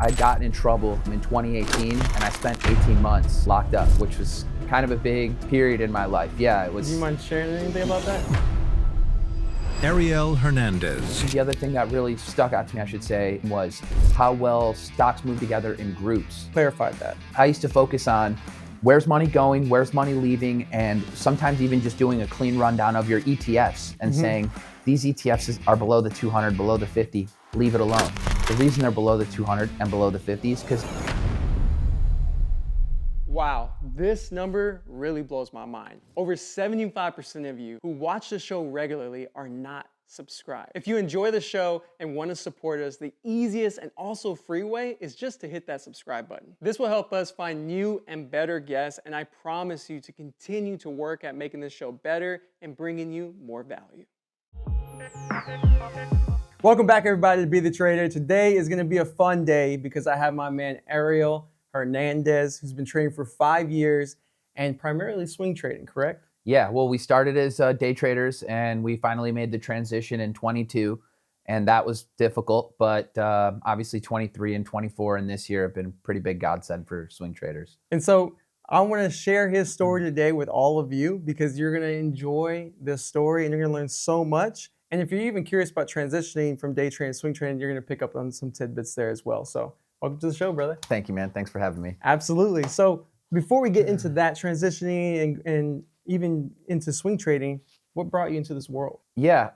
I'd gotten in trouble in 2018 and I spent 18 months locked up, which was kind of a big period in my life. Yeah, it was. Do you mind sharing anything about that? Ariel Hernandez. The other thing that really stuck out to me, I should say, was how well stocks move together in groups. Clarified that. I used to focus on where's money going, where's money leaving, and sometimes even just doing a clean rundown of your ETFs and saying, these ETFs are below the 200, below the 50, leave it alone. The reason they're below the 200 and below the 50 is because... Wow, this number really blows my mind. Over 75% of you who watch the show regularly are not subscribed. If you enjoy the show and want to support us, the easiest and also free way is just to hit that subscribe button. This will help us find new and better guests, and I promise you to continue to work at making this show better and bringing you more value. Welcome back, everybody, to Be The Trader. Today is going to be a fun day because I have my man Ariel Hernandez, who's been trading for 5 years and primarily swing trading, correct? Yeah, well, we started as day traders and we finally made the transition in 22, and that was difficult, but obviously 23 and 24 and this year have been pretty big godsend for swing traders. And so I want to share his story today with all of you because you're going to enjoy this story and you're going to learn so much. And if you're even curious about transitioning from day trading to swing trading, you're going to pick up on some tidbits there as well. So welcome to the show, brother. Thank you, man. Thanks for having me. Absolutely. So before we get into that transitioning and even into swing trading, what brought you into this world? Yeah,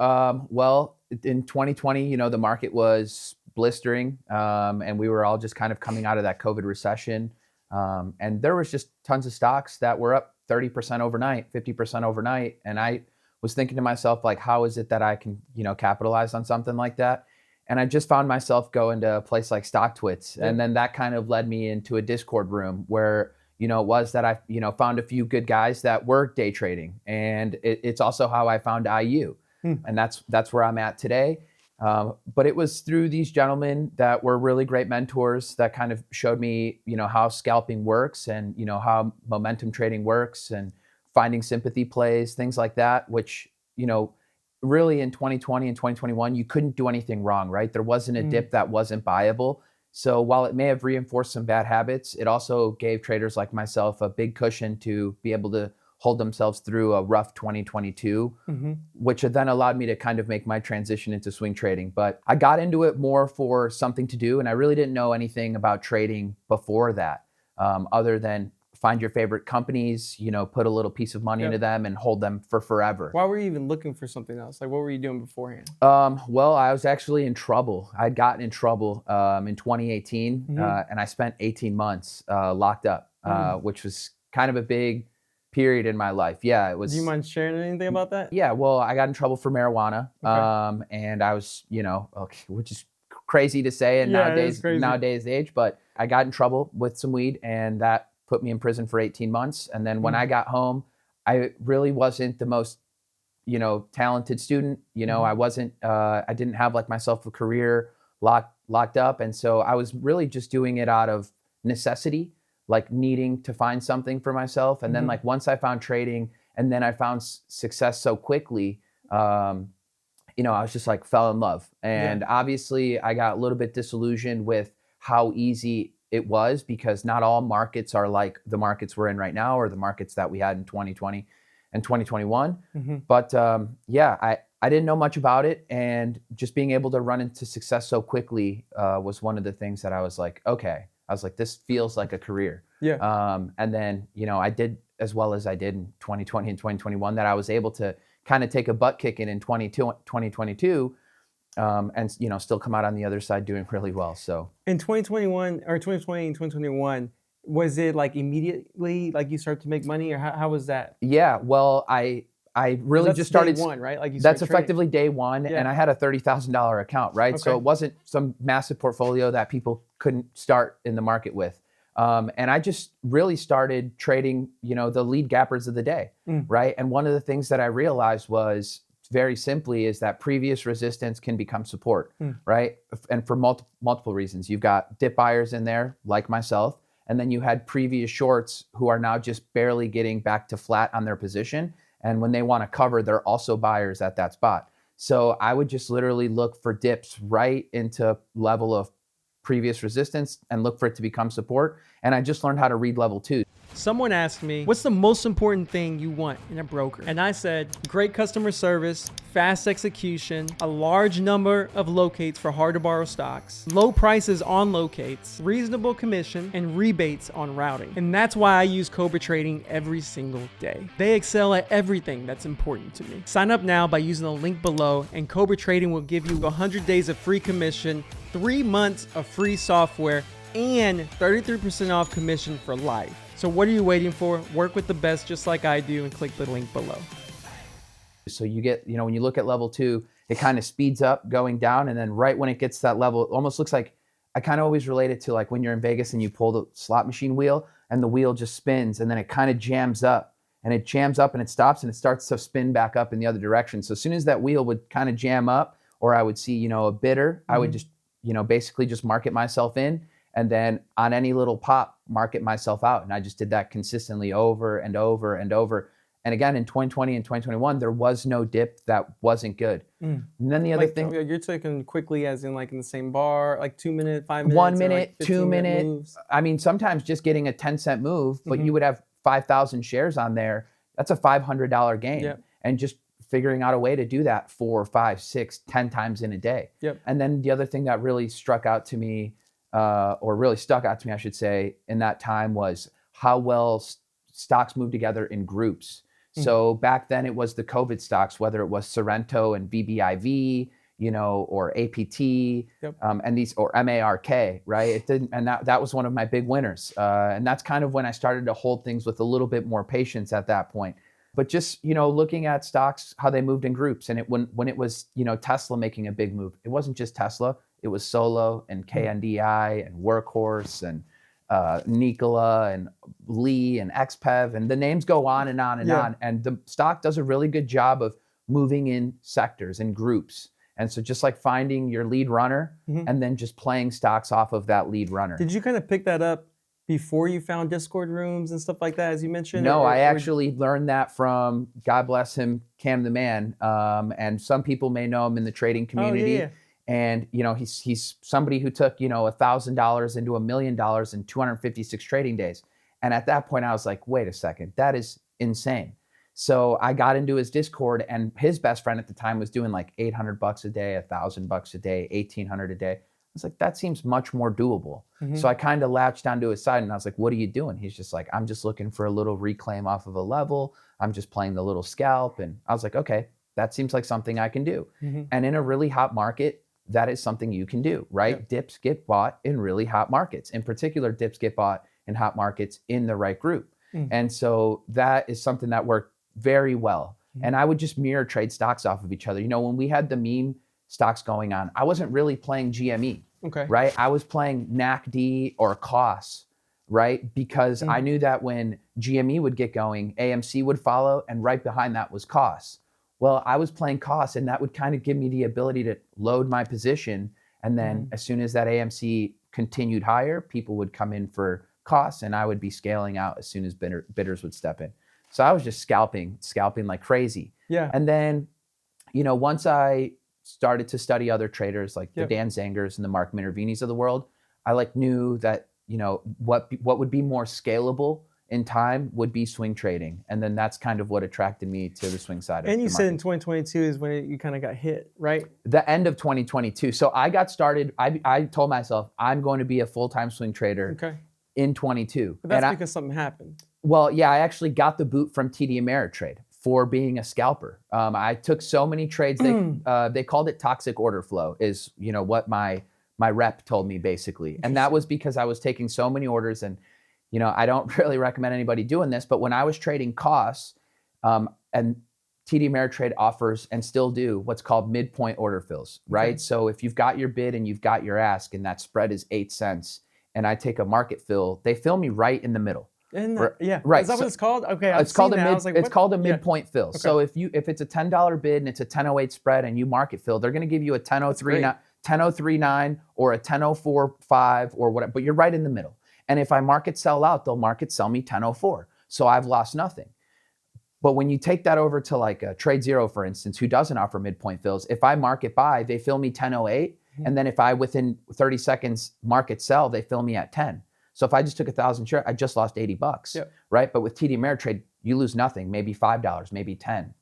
well, in 2020, the market was blistering, and we were all just kind of coming out of that COVID recession. And there was just tons of stocks that were up 30% overnight, 50% overnight. And I was thinking to myself, like, how is it that I can, capitalize on something like that? And I just found myself going to a place like StockTwits. And then that kind of led me into a Discord room where, it was that I, found a few good guys that were day trading. And it's also how I found IU. And that's where I'm at today. But it was through these gentlemen that were really great mentors that kind of showed me, how scalping works and, how momentum trading works and finding sympathy plays, things like that, which, really in 2020 and 2021, you couldn't do anything wrong, right? There wasn't a dip that wasn't buyable. So while it may have reinforced some bad habits, it also gave traders like myself a big cushion to be able to hold themselves through a rough 2022, which then allowed me to kind of make my transition into swing trading. But I got into it more for something to do, and I really didn't know anything about trading before that, other than find your favorite companies, put a little piece of money into them and hold them for forever. Why were you even looking for something else? Like, what were you doing beforehand? Well, I was actually in trouble. I'd gotten in trouble in 2018, and I spent 18 months locked up, which was kind of a big period in my life. Yeah, it was. Do you mind sharing anything about that? Yeah, well, I got in trouble for marijuana, and I was, which is crazy to say in nowadays age, but I got in trouble with some weed, and that put me in prison for 18 months. And then when I got home, I really wasn't the most, talented student. I wasn't, I didn't have like myself a career locked up. And so I was really just doing it out of necessity, like needing to find something for myself. And then like once I found trading and then I found success so quickly, I was just like fell in love. And obviously I got a little bit disillusioned with how easy it was, because not all markets are like the markets we're in right now or the markets that we had in 2020 and 2021. But I didn't know much about it. And just being able to run into success so quickly was one of the things that I was like, okay, I was like, this feels like a career. And then, I did as well as I did in 2020 and 2021, that I was able to kind of take a butt kicking in 2022. And still come out on the other side doing really well. So in 2021 or 2020 and 2021, was it like immediately like you started to make money, or how was that? Yeah, well, I really just started day one, right? Like that's effectively day one, and I had a $30,000 account, right? So it wasn't some massive portfolio that people couldn't start in the market with. And I just really started trading, the lead gappers of the day, right? And one of the things that I realized was, very simply, is that previous resistance can become support, right? And for multiple reasons. You've got dip buyers in there, like myself, and then you had previous shorts who are now just barely getting back to flat on their position. And when they want to cover, they're also buyers at that spot. So I would just literally look for dips right into level of previous resistance and look for it to become support. And I just learned how to read level 2. Someone asked me, what's the most important thing you want in a broker? And I said, great customer service, fast execution, a large number of locates for hard to borrow stocks, low prices on locates, reasonable commission, and rebates on routing. And that's why I use Cobra Trading every single day. They excel at everything that's important to me. Sign up now by using the link below, and Cobra Trading will give you 100 days of free commission, 3 months of free software, and 33% off commission for life. So what are you waiting for? Work with the best just like I do and click the link below. So you get, when you look at level 2, it kind of speeds up going down. And then right when it gets to that level, it almost looks like, I kind of always relate it to like when you're in Vegas and you pull the slot machine wheel and the wheel just spins and then it kind of jams up and it jams up and it stops and it starts to spin back up in the other direction. So as soon as that wheel would kind of jam up, or I would see, a bidder, I would just, basically just market myself in. And then on any little pop, market myself out. And I just did that consistently over and over and over. And again, in 2020 and 2021, there was no dip that wasn't good. And then the other thing. You're taking quickly as in like in the same bar, like 2 minute, 5 minutes? 1 minute, like 2 minute. Moves? I mean, sometimes just getting a 10-cent move, but you would have 5,000 shares on there. That's a $500 gain. Yep. And just figuring out a way to do that 4, 5, 6, 10 times in a day. Yep. And then the other thing that really struck out to me, or really stuck out to me, I should say, in that time was how well stocks move together in groups. So back then it was the COVID stocks, whether it was Sorrento and VBIV, or APT, and these, or MARK, right? It didn't, and that was one of my big winners. And that's kind of when I started to hold things with a little bit more patience at that point. But just, looking at stocks, how they moved in groups. And when it was, Tesla making a big move, it wasn't just Tesla. It was Solo and KNDI and Workhorse and Nikola and Lee and XPEV, and the names go on and on and on. And the stock does a really good job of moving in sectors and groups. And so just like finding your lead runner and then just playing stocks off of that lead runner. Did you kind of pick that up before you found Discord rooms and stuff like that, as you mentioned? No, I actually learned that from, God bless him, Cam the Man. And some people may know him in the trading community. Oh, yeah. And, he's somebody who took, $1,000 into $1 million in 256 trading days. And at that point, I was like, wait a second, that is insane. So I got into his Discord, and his best friend at the time was doing like $800 a day, $1,000 a day, $1,800 a day. I was like, that seems much more doable. So I kind of latched onto his side and I was like, what are you doing? He's just like, I'm just looking for a little reclaim off of a level. I'm just playing the little scalp. And I was like, okay, that seems like something I can do. And in a really hot market, that is something you can do, right? Yep. Dips get bought in really hot markets. In particular, dips get bought in hot markets in the right group. And so that is something that worked very well. And I would just mirror trade stocks off of each other. When we had the meme stocks going on, I wasn't really playing GME, right? I was playing NACD or COS, right? Because I knew that when GME would get going, AMC would follow, and right behind that was COS. Well, I was playing COS, and that would kind of give me the ability to load my position. And then as soon as that AMC continued higher, people would come in for COS, and I would be scaling out as soon as bidders would step in. So I was just scalping like crazy. Yeah. And then, once I started to study other traders like the Dan Zangers and the Mark Minervinis of the world, I knew that, what would be more scalable in time would be swing trading. And then that's kind of what attracted me to the swing side of the market. And you said in 2022 is when you kind of got hit, right? The end of 2022. So I got started, I told myself, I'm going to be a full-time swing trader in 22. But that's because something happened. Well, yeah, I actually got the boot from TD Ameritrade for being a scalper. I took so many trades, they called it toxic order flow, is what my rep told me basically. And that was because I was taking so many orders, and I don't really recommend anybody doing this, but when I was trading costs, and TD Ameritrade offers and still do what's called midpoint order fills, right? So if you've got your bid and you've got your ask and that spread is 8 cents, and I take a market fill, they fill me right in the middle. Right. Is that what it's called? Okay, it's called a midpoint fill. Okay. So if it's a $10 bid and it's a 10.08 spread and you market fill, they're going to give you a 10.39 or a 10.45 or whatever, but you're right in the middle. And if I market sell out, they'll market sell me 10.04. So I've lost nothing. But when you take that over to like a Trade Zero, for instance, who doesn't offer midpoint fills, if I market buy, they fill me 10.08. And then if I, within 30 seconds, market sell, they fill me at 10. So if I just took 1,000 shares, I just lost $80, right? But with TD Ameritrade, you lose nothing, maybe $5, maybe 10,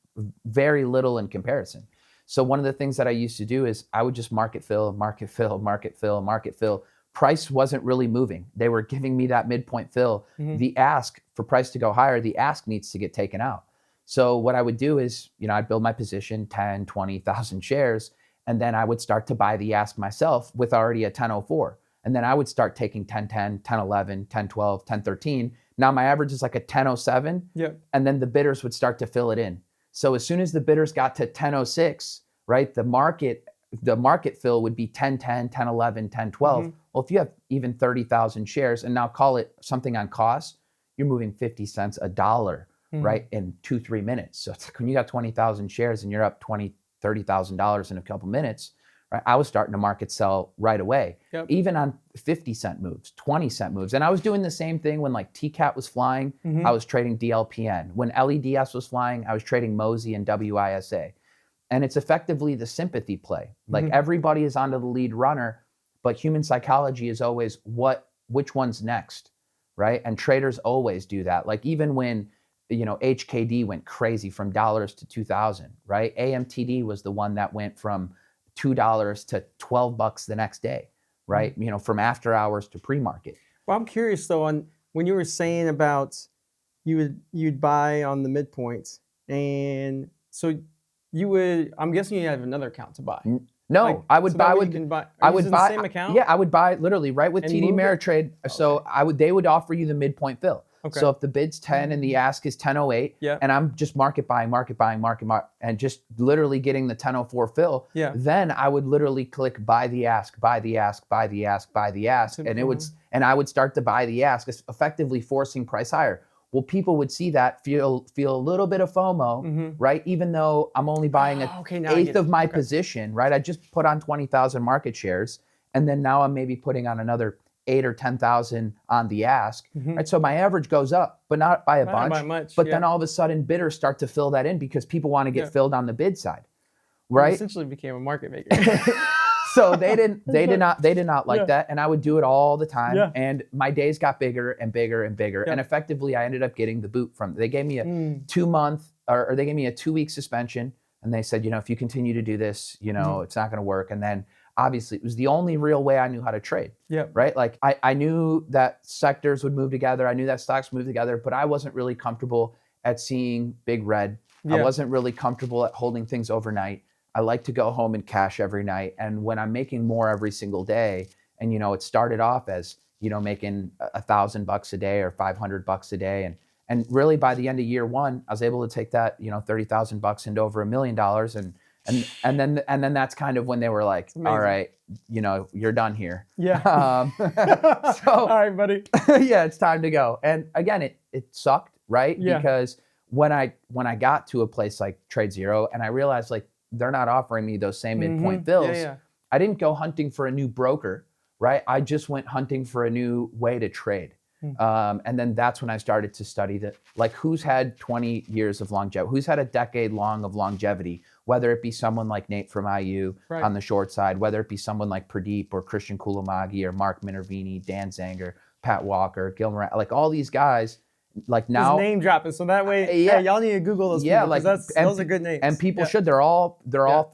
very little in comparison. So one of the things that I used to do is I would just market fill, market fill, market fill, market fill. Price wasn't really moving. They were giving me that midpoint fill. The ask for price to go higher, the ask needs to get taken out. So what I would do is, I'd build my position, 10, 20,000 shares, and then I would start to buy the ask myself with already a 10.04. And then I would start taking 10.10, 10.11, 10.12, 10.13. Now my average is like a 10.07. And then the bidders would start to fill it in. So as soon as the bidders got to 10.06, right, the market fill would be 10.10, 10.11, 10.12. Well, if you have even 30,000 shares and now call it something on cost, you're moving 50 cents, $1, right, in 2-3 minutes. So it's like when you got 20,000 shares and you're up $20,000, $30,000 in a couple minutes, right? I was starting to market sell right away, even on 50-cent moves, 20-cent moves. And I was doing the same thing when like TCAT was flying. I was trading DLPN. When LEDS was flying, I was trading MOSI and WISA. And it's effectively the sympathy play. Like everybody is onto the lead runner, but human psychology is always which one's next, right? And traders always do that. Like even when, HKD went crazy from dollars to 2,000, right? AMTD was the one that went from $2 to $12 the next day, right? From after hours to pre-market. Well, I'm curious though, on when you were saying about you'd buy on the midpoints, and so you would, I'm guessing you have another account to buy. No, like, I would so buy. I would buy. I would buy the same account. Yeah, I would buy literally right with TD Ameritrade. So they would offer you the midpoint fill. So if the bid's 10 and the ask is 10.08, and I'm just market buying, and just literally getting the 10.04 fill, then I would literally click buy the ask, buy the ask, buy the ask, buy the ask, and I would start to buy the ask, effectively forcing price higher. Well, people would see that, feel a little bit of FOMO, right? Even though I'm only buying an eighth of my position, right? I just put on 20,000 market shares, and then now I'm maybe putting on another 8 or 10,000 on the ask, right? So my average goes up, but not by a bunch. Not by much, but then all of a sudden, bidders start to fill that in because people want to get filled on the bid side, right? You essentially became a market maker. So they did not like that, and I would do it all the time. And my days got bigger and bigger and bigger, and effectively I ended up getting the boot from. They gave me a 2-month or they gave me a 2-week suspension, and they said, if you continue to do this, it's not going to work. And then obviously it was the only real way I knew how to trade. Right. Like I knew that sectors would move together. I knew that stocks move together, but I wasn't really comfortable at seeing big red. I wasn't really comfortable at holding things overnight. I like to go home and cash every night. And when I'm making more every single day, and it started off as making $1,000 a day or $500 a day, and really by the end of year one, I was able to take that $30,000 into over $1 million, and then that's kind of when they were like, all right, you're done here. So all right, buddy. Yeah, it's time to go. And again, it sucked, right? Because when I got to a place like Trade Zero and I realized like they're not offering me those same midpoint fills, I didn't go hunting for a new broker, right? I just went hunting for a new way to trade. And then that's when I started to study that, like who's had 20 years of longevity, who's had a decade long of longevity, whether it be someone like Nate from IU on the short side, whether it be someone like Pradeep or Christian Kulamagi or Mark Minervini, Dan Zanger, Pat Walker, Gil Moran, like all these guys. Like now, his name dropping, so that way, y'all need to Google those people, like those are good names, and people should. They're all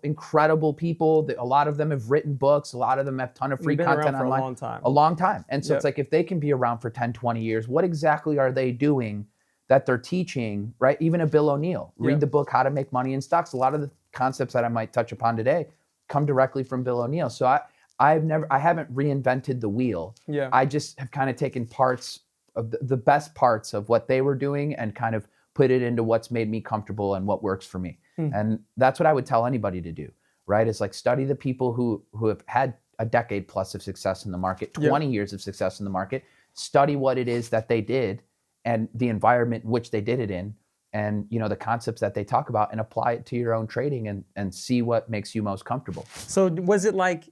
incredible people. A lot of them have written books. A lot of them have a ton of free content online. A long time. And so it's like if they can be around for 10, 20 years, what exactly are they doing that they're teaching, right? Even a Bill O'Neill, read the book How to Make Money in Stocks. A lot of the concepts that I might touch upon today come directly from Bill O'Neill. So I haven't reinvented the wheel. I just have kind of taken parts of the best parts of what they were doing and kind of put it into what's made me comfortable and what works for me. And that's what I would tell anybody to do, right? Is like study the people who have had a decade plus of success in the market, 20 years of success in the market, study what it is that they did and the environment in which they did it in, and the concepts that they talk about, and apply it to your own trading and see what makes you most comfortable. So was it like,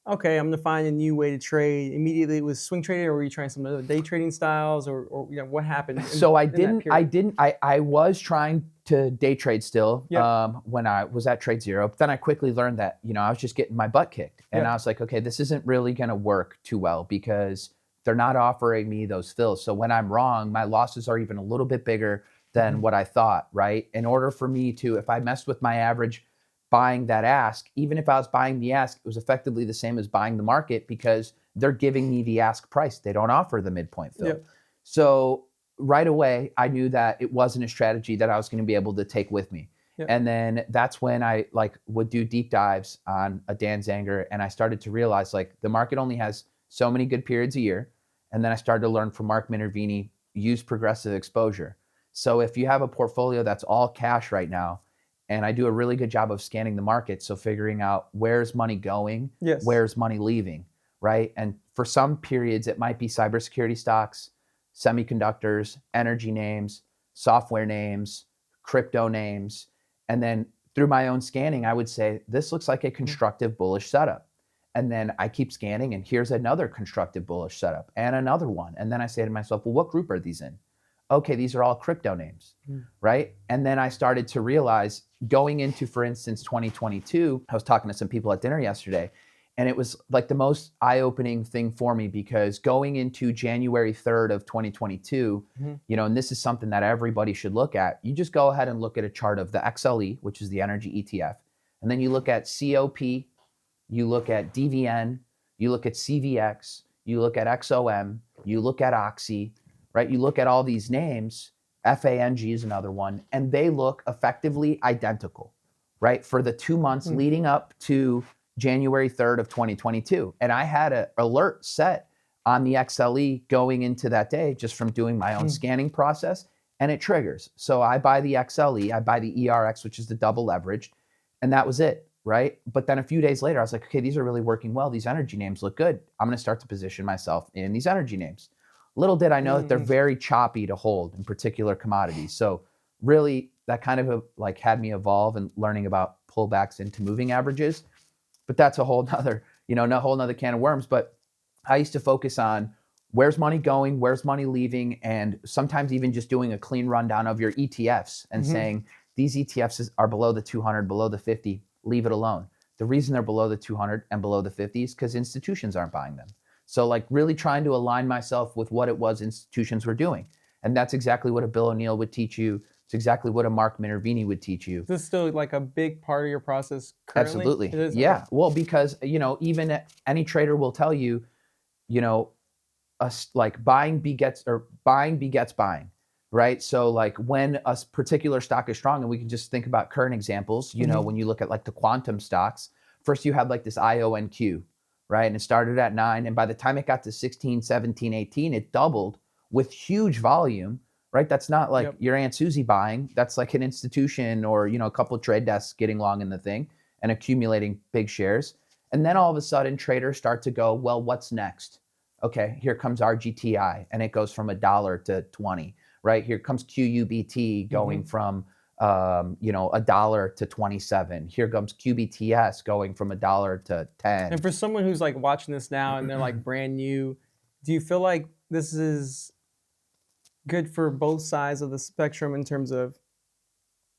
okay, I'm gonna find a new way to trade immediately? It was swing trading, or were you trying some other day trading styles, or what happened? I was trying to day trade still Yep. when I was at Trade Zero. But then I quickly learned that, I was just getting my butt kicked. And Yep. I was like, okay, this isn't really going to work too well because they're not offering me those fills. So when I'm wrong, my losses are even a little bit bigger than what I thought, right? In order for me to, if I messed with my average buying that ask, even if I was buying the ask, it was effectively the same as buying the market because they're giving me the ask price. They don't offer the midpoint fill. Yep. So right away, I knew that it wasn't a strategy that I was going to be able to take with me. Yep. And then that's when I would do deep dives on a Dan Zanger, and I started to realize the market only has so many good periods a year. And then I started to learn from Mark Minervini, use progressive exposure. So if you have a portfolio that's all cash right now, and I do a really good job of scanning the market, so figuring out where's money going, Yes. where's money leaving, right? And for some periods, it might be cybersecurity stocks, semiconductors, energy names, software names, crypto names. And then through my own scanning, I would say, this looks like a constructive bullish setup. And then I keep scanning, and here's another constructive bullish setup and another one. And then I say to myself, well, what group are these in? Okay, these are all crypto names, right? And then I started to realize going into, for instance, 2022, I was talking to some people at dinner yesterday, and it was like the most eye-opening thing for me because going into January 3rd of 2022, and this is something that everybody should look at. You just go ahead and look at a chart of the XLE, which is the energy ETF, and then you look at COP, you look at DVN, you look at CVX, you look at XOM, you look at Oxy, right? You look at all these names, FANG is another one, and they look effectively identical, right? For the 2 months leading up to January 3rd of 2022. And I had an alert set on the XLE going into that day just from doing my own scanning process, and it triggers. So I buy the XLE, I buy the ERX, which is the double leveraged, and that was it, right? But then a few days later, I was like, okay, these are really working well. These energy names look good. I'm going to start to position myself in these energy names. Little did I know that they're very choppy to hold in particular commodities. So really that kind of had me evolve and learning about pullbacks into moving averages. But that's a whole nother, a whole nother can of worms. But I used to focus on where's money going, where's money leaving, and sometimes even just doing a clean rundown of your ETFs and saying these ETFs are below the 200, below the 50, leave it alone. The reason they're below the 200 and below the 50 is because institutions aren't buying them. So really trying to align myself with what it was institutions were doing. And that's exactly what a Bill O'Neill would teach you. It's exactly what a Mark Minervini would teach you. Is this still like a big part of your process currently? Absolutely. It is? Yeah. Okay. Well, because, even any trader will tell you, buying begets buying, right? So when a particular stock is strong, and we can just think about current examples, when you look at the quantum stocks, first you had this IONQ, right? And it started at 9. And by the time it got to 16, 17, 18, it doubled with huge volume, right? That's not your Aunt Susie buying. That's like an institution or, a couple of trade desks getting long in the thing and accumulating big shares. And then all of a sudden traders start to go, well, what's next? Okay, here comes RGTI, and it goes from $1 to 20, right? Here comes QUBT going from $1 to 27. Here comes QBTS going from $1 to 10. And for someone who's watching this now and they're brand new, do you feel like this is good for both sides of the spectrum in terms of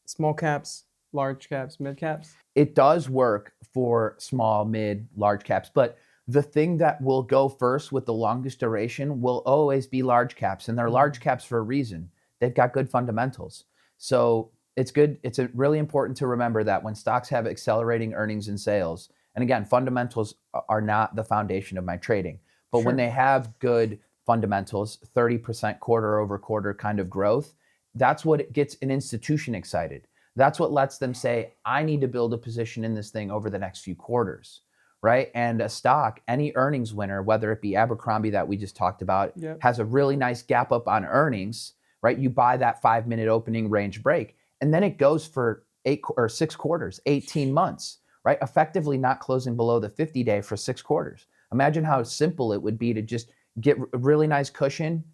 small caps, large caps, mid caps? It does work for small, mid, large caps, but the thing that will go first with the longest duration will always be large caps, and they're large caps for a reason. They've got good fundamentals. So it's good. It's really important to remember that when stocks have accelerating earnings and sales, and again, fundamentals are not the foundation of my trading, but when they have good fundamentals, 30% quarter over quarter kind of growth, that's what gets an institution excited. That's what lets them say, I need to build a position in this thing over the next few quarters, right? And a stock, any earnings winner, whether it be Abercrombie that we just talked about, has a really nice gap up on earnings, right? You buy that 5-minute opening range break, and then it goes for 6 quarters, 18 months, right? Effectively not closing below the 50-day for 6 quarters. Imagine how simple it would be to just get a really nice cushion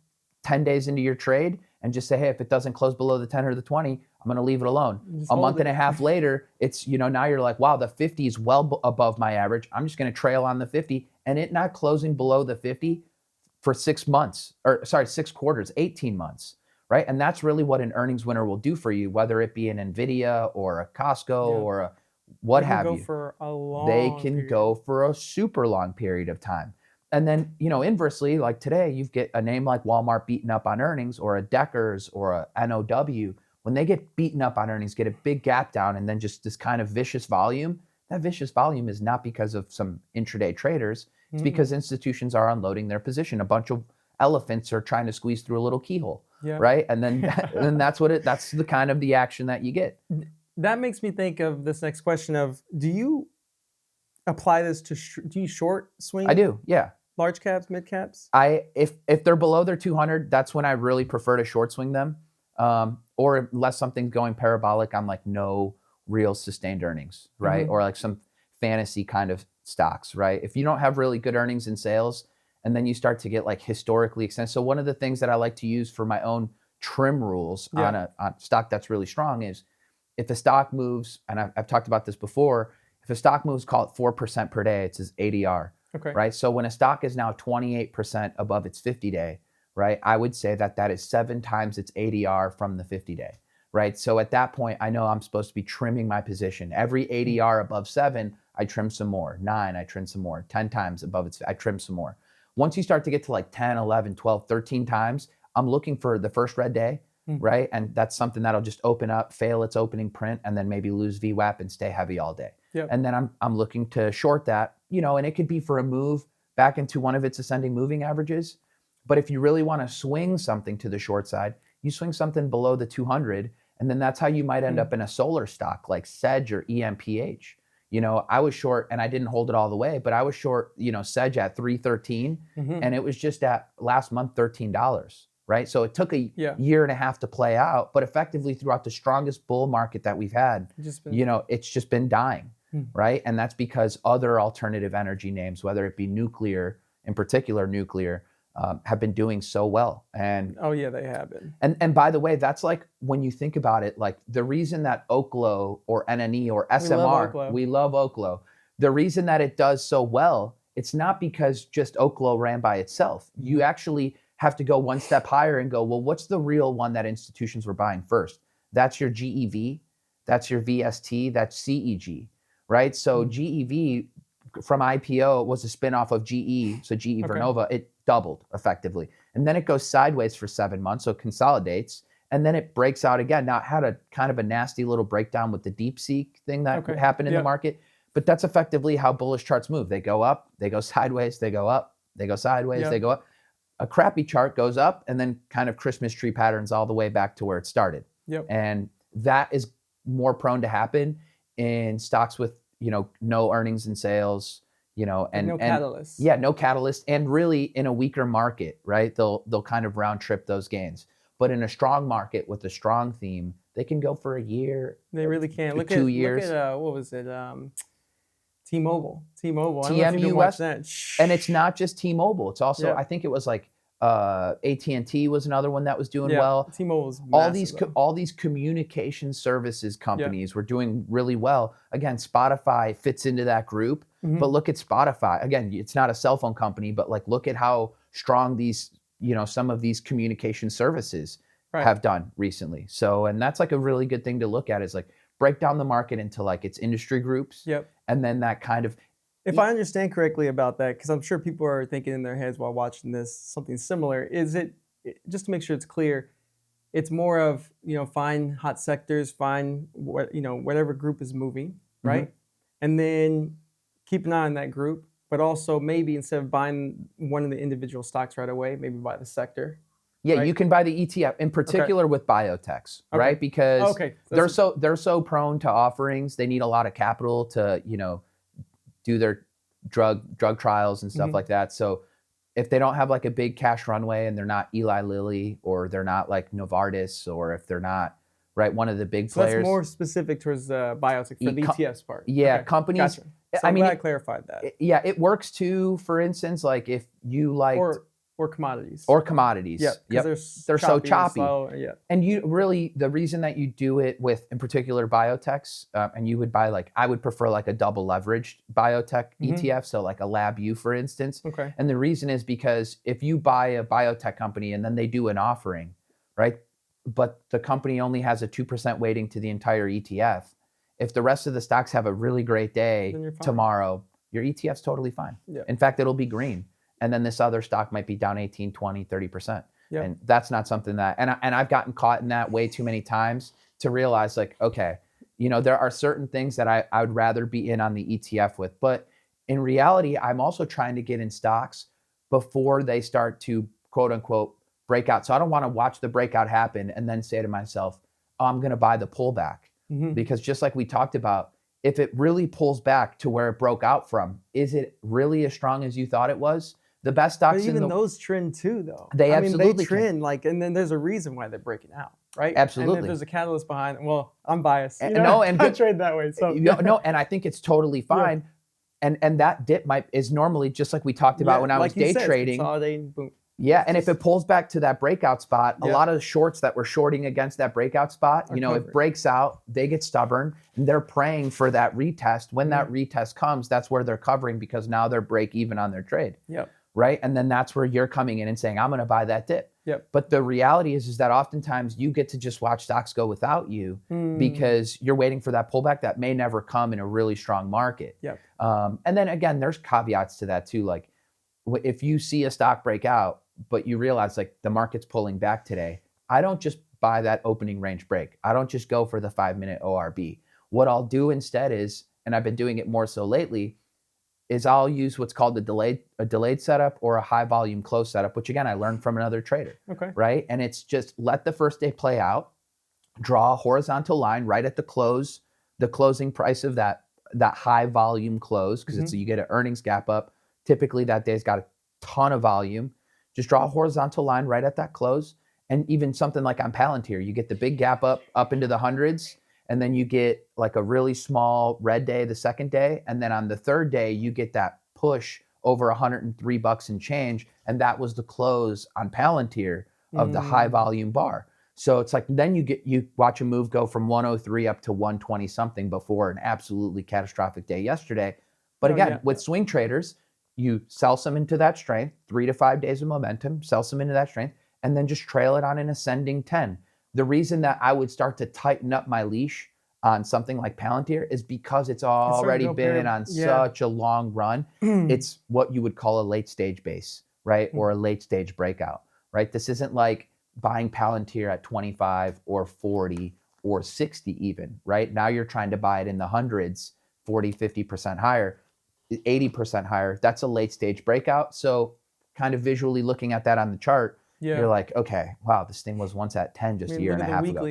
10 days into your trade and just say, hey, if it doesn't close below the 10 or the 20, I'm going to leave it alone. A month and a half later, it's, now you're like, wow, the 50 is well above my average. I'm just going to trail on the 50, and it not closing below the 50 for 6 months, 6 quarters, 18 months, right? And that's really what an earnings winner will do for you, whether it be an Nvidia or a Costco Yeah. or a what They can have go you. for a They long can period. go for a super long period of time. And then, inversely, like today, you get a name like Walmart beaten up on earnings, or a Deckers or a NOW. When they get beaten up on earnings, get a big gap down, and then just this kind of vicious volume, that vicious volume is not because of some intraday traders. It's because institutions are unloading their position. A bunch of elephants are trying to squeeze through a little keyhole, Yeah. right? And then, then that's the kind of the action that you get. That makes me think of this next question of, do you apply this to, do you short swing? I do, yeah. Large caps, mid caps? If they're below their 200, that's when I really prefer to short swing them. Or unless something's going parabolic, I'm like, no real sustained earnings, right? Or like some fantasy kind of stocks, right? If you don't have really good earnings and sales, and then you start to get like historically extended. So one of the things that I like to use for my own trim rules on a stock that's really strong is, if a stock moves, and I've talked about this before, if a stock moves, call it 4% per day, it's his ADR. Okay. Right. So when a stock is now 28% above its 50-day, right, I would say that is 7 times its ADR from the 50-day. Right. So at that point, I know I'm supposed to be trimming my position. Every ADR above 7, I trim some more. 9, I trim some more. 10 times above its, I trim some more. Once you start to get to like 10, 11, 12, 13 times, I'm looking for the first red day. Right. And that's something that'll just open up, fail its opening print, and then maybe lose VWAP and stay heavy all day. Yep. And then I'm looking to short that, and it could be for a move back into one of its ascending moving averages. But if you really want to swing something to the short side, you swing something below the 200, and then that's how you might end up in a solar stock like Sedge or EMPH. I was short, and I didn't hold it all the way, but I was short, Sedge at 313, and it was just at last month $13. Right. So it took a year and a half to play out, but effectively throughout the strongest bull market that we've had, it's just been dying. Right. And that's because other alternative energy names, whether it be nuclear, in particular nuclear, have been doing so well. And oh yeah, they have been. And by the way, that's like, when you think about it, like the reason that Oklo or NNE or SMR, we love Oklo. The reason that it does so well, it's not because just Oklo ran by itself. You actually have to go one step higher and go, well, what's the real one that institutions were buying first? That's your GEV, that's your VST, that's CEG, right? So GEV from IPO was a spinoff of GE, so GE Vernova, it doubled effectively. And then it goes sideways for 7 months, so it consolidates, and then it breaks out again. Now, it had a kind of a nasty little breakdown with the DeepSeek thing that happened in the market, but that's effectively how bullish charts move. They go up, they go sideways, they go up, they go sideways, they go up. A crappy chart goes up and then kind of Christmas tree patterns all the way back to where it started. And that is more prone to happen in stocks with, no earnings and sales, and no catalyst. Yeah, no catalyst. And really in a weaker market, right? They'll kind of round trip those gains. But in a strong market with a strong theme, they can go for a year. They really can. Look 2 years. Look at what was it? T-Mobile. TMUS. And it's not just T-Mobile. It's also, I think it was like AT&T was another one that was doing well. T-Mobile's all these communication services companies were doing really well. Again, Spotify fits into that group. But look at Spotify. Again, it's not a cell phone company, but like look at how strong these, some of these communication services have done recently. So, and that's like a really good thing to look at, is like break down the market into like its industry groups. And then that kind of, if I understand correctly about that, because I'm sure people are thinking in their heads while watching this something similar, is it, just to make sure it's clear, it's more of, find hot sectors, find what, whatever group is moving, right? And then keep an eye on that group, but also maybe instead of buying one of the individual stocks right away, maybe buy the sector. Yeah, you can buy the ETF, in particular with biotechs, right? Because they're so prone to offerings. They need a lot of capital to, do their drug trials and stuff like that. So if they don't have like a big cash runway, and they're not Eli Lilly, or they're not like Novartis, or if they're not one of the big players. That's more specific towards the biotech for the ETFs part. Yeah, companies. Gotcha. So I'm glad I clarified that. It works too. For instance, like if you like or commodities. Yeah, they're so choppy. And you really, the reason that you do it with, in particular, biotechs, and you would buy I would prefer like a double leveraged biotech ETF, so like a LabU, for instance. And the reason is because if you buy a biotech company and then they do an offering, right? but the company only has a 2% weighting to the entire ETF. If the rest of the stocks have a really great day Then you're fine. tomorrow, your ETF's totally fine. Yeah. In fact, it'll be green. And then this other stock might be down 18, 20, 30%. Yep. And that's not something that, and I've gotten caught in that way too many times to realize like, okay, you know, there are certain things that I would rather be in on the ETF with. But in reality, I'm also trying to get in stocks before they start to quote unquote break out. So I don't want to watch the breakout happen and then say to myself, oh, I'm going to buy the pullback. Because just like we talked about, if it really pulls back to where it broke out from, is it really as strong as you thought it was? The best stocks but even those trend too, though. They absolutely they trend like, and then there's a reason why they're breaking out, right? Absolutely. And if there's a catalyst behind, well, I'm biased. You know? No, and I trade that way. So no, and I think it's totally fine. Yeah. And that dip is normally just like we talked about when I was day trading. Consolidating, boom. Yeah, and if it pulls back to that breakout spot, a lot of the shorts that were shorting against that breakout spot, you know, it breaks out, they get stubborn, and they're praying for that retest. When that retest comes, that's where they're covering because now they're break even on their trade. Yep. Right? And then that's where you're coming in and saying, I'm going to buy that dip. Yep. But the reality is that oftentimes you get to just watch stocks go without you because you're waiting for that pullback that may never come in a really strong market. Yep. And then again, there's caveats to that too. Like if you see a stock break out, but you realize like the market's pulling back today, I don't just buy that opening range break. I don't just go for the 5-minute ORB. What I'll do instead is, and I've been doing it more so lately, is I'll use what's called a delayed setup or a high volume close setup, which again, I learned from another trader. Okay. Right. And it's just let the first day play out, draw a horizontal line right at the close, the closing price of that high volume close, because it's you get an earnings gap up. Typically that day's got a ton of volume. Just draw a horizontal line right at that close. And even something like on Palantir, you get the big gap up into the hundreds, and then you get like a really small red day the second day. And then on the third day, you get that push over $103 and change. And that was the close on Palantir of the high volume bar. So it's like, then you watch a move go from 103 up to 120 something before an absolutely catastrophic day yesterday. But again, with swing traders, you sell some into that strength, 3 to 5 days of momentum, sell some into that strength, and then just trail it on an ascending 10. The reason that I would start to tighten up my leash on something like Palantir is because it's already been on such a long run. It's what you would call a late stage base, right? Or a late stage breakout, right? This isn't like buying Palantir at 25 or 40 or 60 even, right? Now you're trying to buy it in the hundreds, 40, 50% higher. 80% higher. That's a late stage breakout. So kind of visually looking at that on the chart, you're like, okay, wow, this thing was once at 10 just a year and a half ago.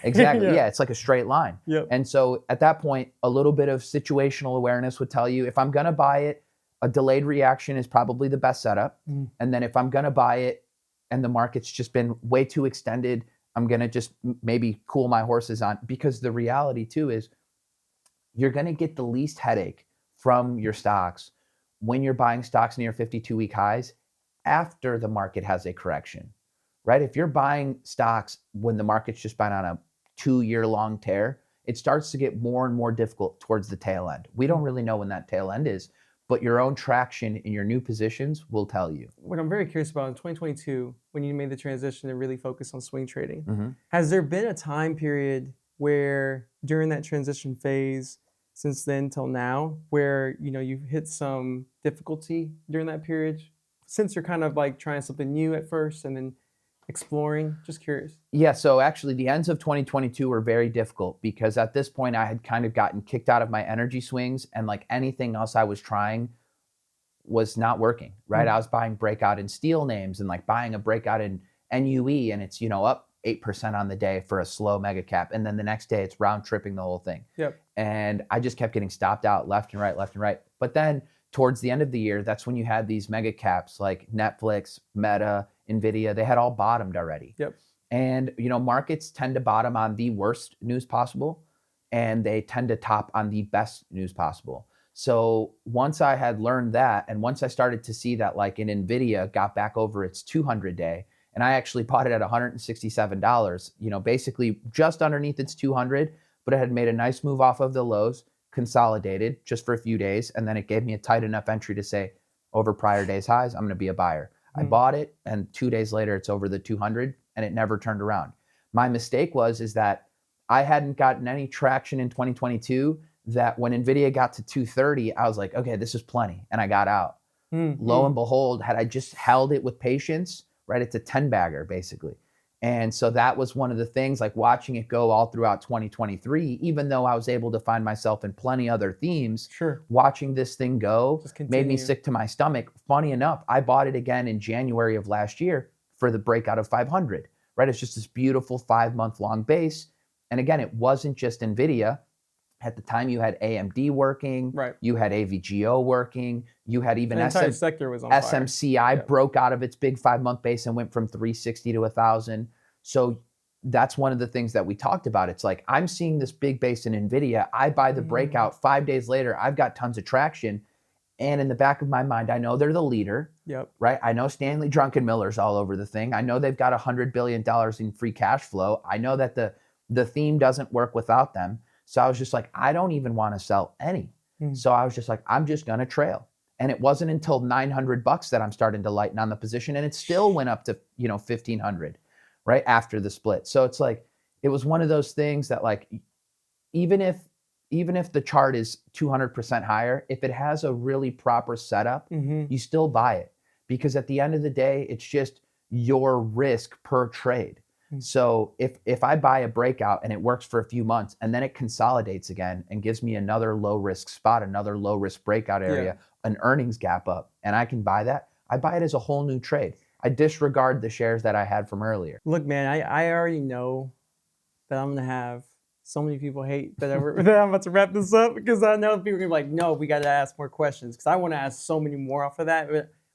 Exactly. Yeah, it's like a straight line. And so at that point, a little bit of situational awareness would tell you if I'm going to buy it, a delayed reaction is probably the best setup. And then if I'm going to buy it and the market's just been way too extended, I'm going to just maybe cool my horses on, because the reality too is you're going to get the least headache from your stocks when you're buying stocks near 52-week highs after the market has a correction, right? If you're buying stocks when the market's just been on a 2-year-long tear, it starts to get more and more difficult towards the tail end. We don't really know when that tail end is, but your own traction in your new positions will tell you. What I'm very curious about in 2022, when you made the transition to really focus on swing trading, has there been a time period where during that transition phase, since then till now, where you've hit some difficulty during that period, since you're kind of like trying something new at first and then exploring? Just curious. Yeah, so actually the ends of 2022 were very difficult because at this point I had kind of gotten kicked out of my energy swings, and like anything else I was trying was not working, right? I was buying breakout in steel names and like buying a breakout in NUE, and it's up 8% on the day for a slow mega cap. And then the next day it's round tripping the whole thing. And I just kept getting stopped out left and right. But then towards the end of the year, that's when you had these mega caps like Netflix, Meta, Nvidia, they had all bottomed already. And, markets tend to bottom on the worst news possible, and they tend to top on the best news possible. So once I had learned that, and once I started to see that like an Nvidia got back over its 200 day, and I actually bought it at $167, basically just underneath its 200, but it had made a nice move off of the lows, consolidated just for a few days, and then it gave me a tight enough entry to say, over prior day's highs, I'm going to be a buyer. I bought it, and 2 days later, it's over the 200, and it never turned around. My mistake is that I hadn't gotten any traction in 2022, that when Nvidia got to 230, I was like, okay, this is plenty. And I got out. Lo and behold, had I just held it with patience, right? It's a 10 bagger basically. And so that was one of the things, like watching it go all throughout 2023, even though I was able to find myself in plenty other themes, Sure. watching this thing go Just made me continue. sick to my stomach. Funny enough, I bought it again in January of last year for the breakout of 500, right? It's just this beautiful 5-month long base. And again, it wasn't just Nvidia. At the time, you had AMD working, Right. you had AVGO working, you had even The entire sector was on fire. SMCI Yeah. broke out of its big 5-month base and went from 360 to 1,000. So that's one of the things that we talked about. It's like, I'm seeing this big base in Nvidia. I buy the breakout 5 days later. I've got tons of traction. And in the back of my mind, I know they're the leader, Yep. right? I know Stanley Druckenmiller's all over the thing. I know they've got $100 billion in free cash flow. I know that the theme doesn't work without them. So I was just like, I don't even want to sell any. So I was just like, I'm just going to trail. And it wasn't until $900 that I'm starting to lighten on the position. And it still went up to, 1,500, right? After the split. So it's like, it was one of those things that, like, even if the chart is 200% higher, if it has a really proper setup, you still buy it, because at the end of the day, it's just your risk per trade. So if I buy a breakout and it works for a few months and then it consolidates again and gives me another low risk spot, another low risk breakout area, an earnings gap up, and I can buy that, I buy it as a whole new trade. I disregard the shares that I had from earlier. Look, man, I already know that I'm gonna have so many people hate that I'm about to wrap this up, because I know people are gonna be like, no, we gotta ask more questions, because I want to ask so many more off of that.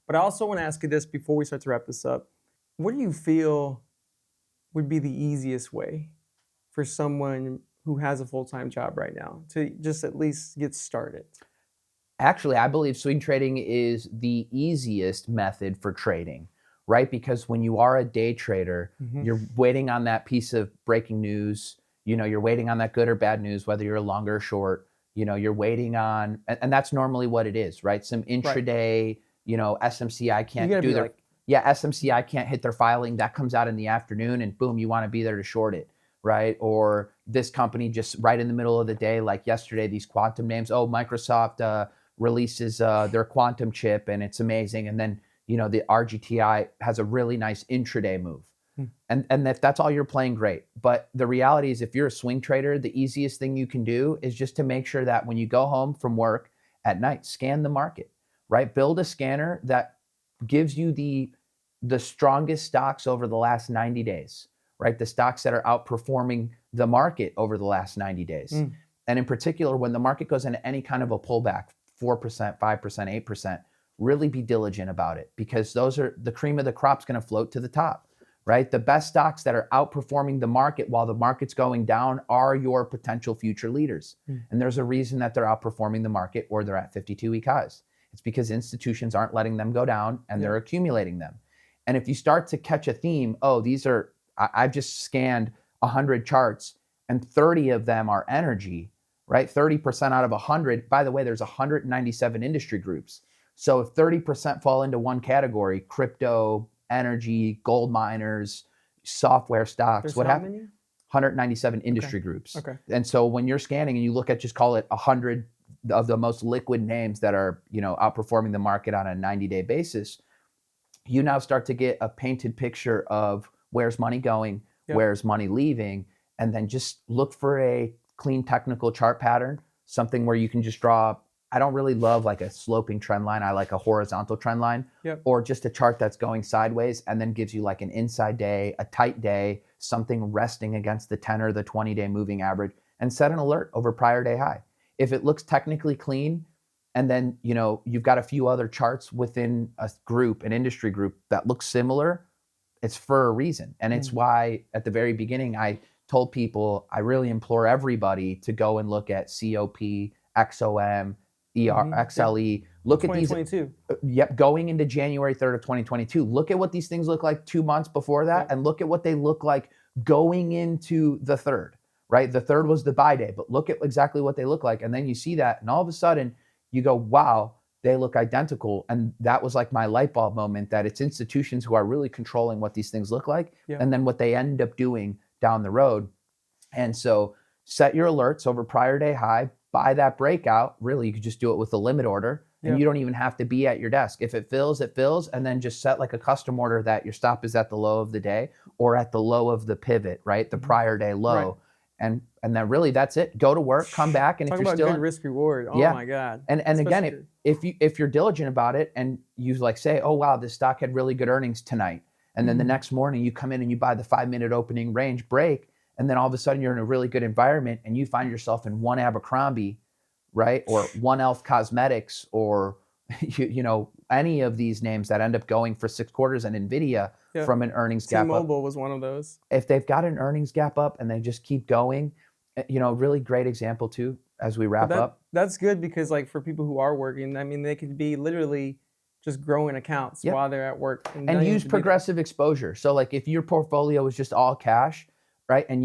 But I also want to ask you this before we start to wrap this up. What do you feel would be the easiest way for someone who has a full-time job right now to just at least get started? Actually, I believe swing trading is the easiest method for trading, right? Because when you are a day trader, you're waiting on that piece of breaking news. You're waiting on that good or bad news, whether you're long or short. You're waiting on, and that's normally what it is, right? Some intraday, SMCI can't do their, SMCI can't hit their filing. That comes out in the afternoon, and boom, you want to be there to short it, right? Or this company just right in the middle of the day, like yesterday, these quantum names. Oh, Microsoft releases their quantum chip, and it's amazing. And then, the RGTI has a really nice intraday move. And if that's all you're playing, great. But the reality is, if you're a swing trader, the easiest thing you can do is just to make sure that when you go home from work at night, scan the market, right? Build a scanner that gives you the strongest stocks over the last 90 days, right? The stocks that are outperforming the market over the last 90 days. And in particular, when the market goes into any kind of a pullback, 4%, 5%, 8%, really be diligent about it, because those are the cream of the crop's going to float to the top, right? The best stocks that are outperforming the market while the market's going down are your potential future leaders. And there's a reason that they're outperforming the market, or they're at 52-week highs. It's because institutions aren't letting them go down, and they're accumulating them. And if you start to catch a theme, I've just scanned 100 charts and 30 of them are energy, right? 30% out of 100. By the way, there's 197 industry groups. So if 30% fall into one category, crypto, energy, gold miners, software stocks, There's how many? 197 industry groups. Okay. And so when you're scanning and you look at, just call it 100 of the most liquid names that are, outperforming the market on a 90-day basis, you now start to get a painted picture of where's money going, where's money leaving, and then just look for a clean technical chart pattern, something where you can just draw. I don't really love like a sloping trend line. I like a horizontal trend line, or just a chart that's going sideways and then gives you like an inside day, a tight day, something resting against the 10 or the 20-day moving average, and set an alert over prior day high. If it looks technically clean, and then, you've got a few other charts within a group, an industry group that looks similar, it's for a reason. And it's why at the very beginning, I told people, I really implore everybody to go and look at COP, XOM, XLE. Look at these. 2022. Going into January 3rd of 2022. Look at what these things look like 2 months before that, and look at what they look like going into the third, right? The third was the buy day, but look at exactly what they look like. And then you see that, and all of a sudden, you go, wow, they look identical. And that was like my light bulb moment, that it's institutions who are really controlling what these things look like. And then what they end up doing down the road. And so set your alerts over prior day high, buy that breakout. Really, you could just do it with a limit order, and Yep. you don't even have to be at your desk. If it fills, it fills, and then just set like a custom order that your stop is at the low of the day or at the low of the pivot, right? The prior day low. Right. And then really that's it. Go to work, come back, and Talk if you're about still good risk reward. Oh yeah. my God. And again, Especially- if you're diligent about it and you like say, oh wow, this stock had really good earnings tonight, and then the next morning you come in and you buy the 5-minute opening range break, and then all of a sudden you're in a really good environment and you find yourself in one Abercrombie, right, or one Elf Cosmetics, or you know, any of these names that end up going for 6 quarters, and Nvidia from an earnings gap up. T-Mobile was one of those. If they've got an earnings gap up and they just keep going, you know, really great example too, as we wrap up. That's good because like for people who are working, I mean, they could be literally just growing accounts while they're at work. And use progressive exposure. So like if your portfolio is just all cash, right, and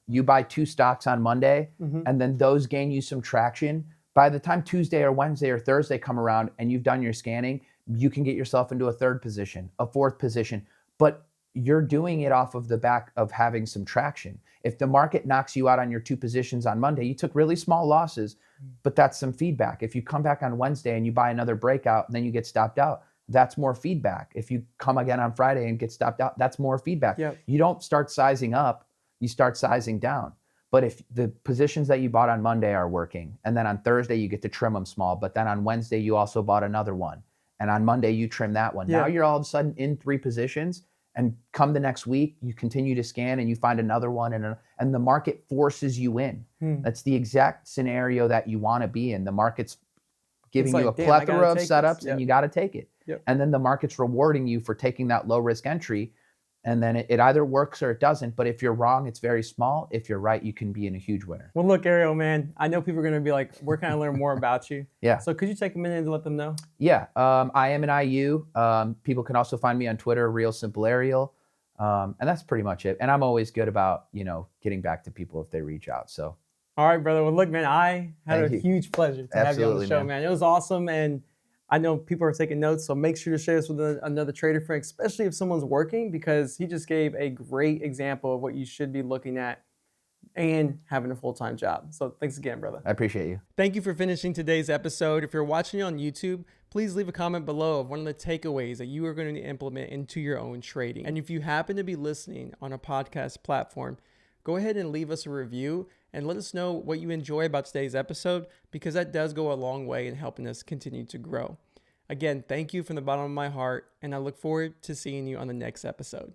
you buy 2 stocks on Monday, and then those gain you some traction, by the time Tuesday or Wednesday or Thursday come around and you've done your scanning, you can get yourself into a 3rd position, a 4th position. But you're doing it off of the back of having some traction. If the market knocks you out on your 2 positions on Monday, you took really small losses, but that's some feedback. If you come back on Wednesday and you buy another breakout and then you get stopped out, that's more feedback. If you come again on Friday and get stopped out, that's more feedback. Yep. You don't start sizing up, you start sizing down. But if the positions that you bought on Monday are working, and then on Thursday you get to trim them small, but then on Wednesday you also bought another one, and on Monday you trim that one. Now you're all of a sudden in 3 positions, and come the next week you continue to scan and you find another one, and the market forces you in. That's the exact scenario that you want to be in. The market's giving you a plethora of setups, and you got to take it. And then the market's rewarding you for taking that low risk entry. And then it either works or it doesn't. But if you're wrong, it's very small. If you're right, you can be in a huge winner. Well, look, Ariel, man, I know people are going to be like, where can I learn more about you? Yeah. So could you take a minute to let them know? Yeah. I am an IU. People can also find me on Twitter, Real Simple Ariel. And that's pretty much it. And I'm always good about, you know, getting back to people if they reach out. So. All right, brother. Well, look, man, I had a huge pleasure to have you on the show, man. It was awesome. And I know people are taking notes, so make sure to share this with another trader friend, especially if someone's working, because he just gave a great example of what you should be looking at and having a full-time job. So thanks again, brother. I appreciate you. Thank you for finishing today's episode. If you're watching on YouTube, please leave a comment below of one of the takeaways that you are going to implement into your own trading. And if you happen to be listening on a podcast platform, go ahead and leave us a review and let us know what you enjoy about today's episode, because that does go a long way in helping us continue to grow. Again, thank you from the bottom of my heart, and I look forward to seeing you on the next episode.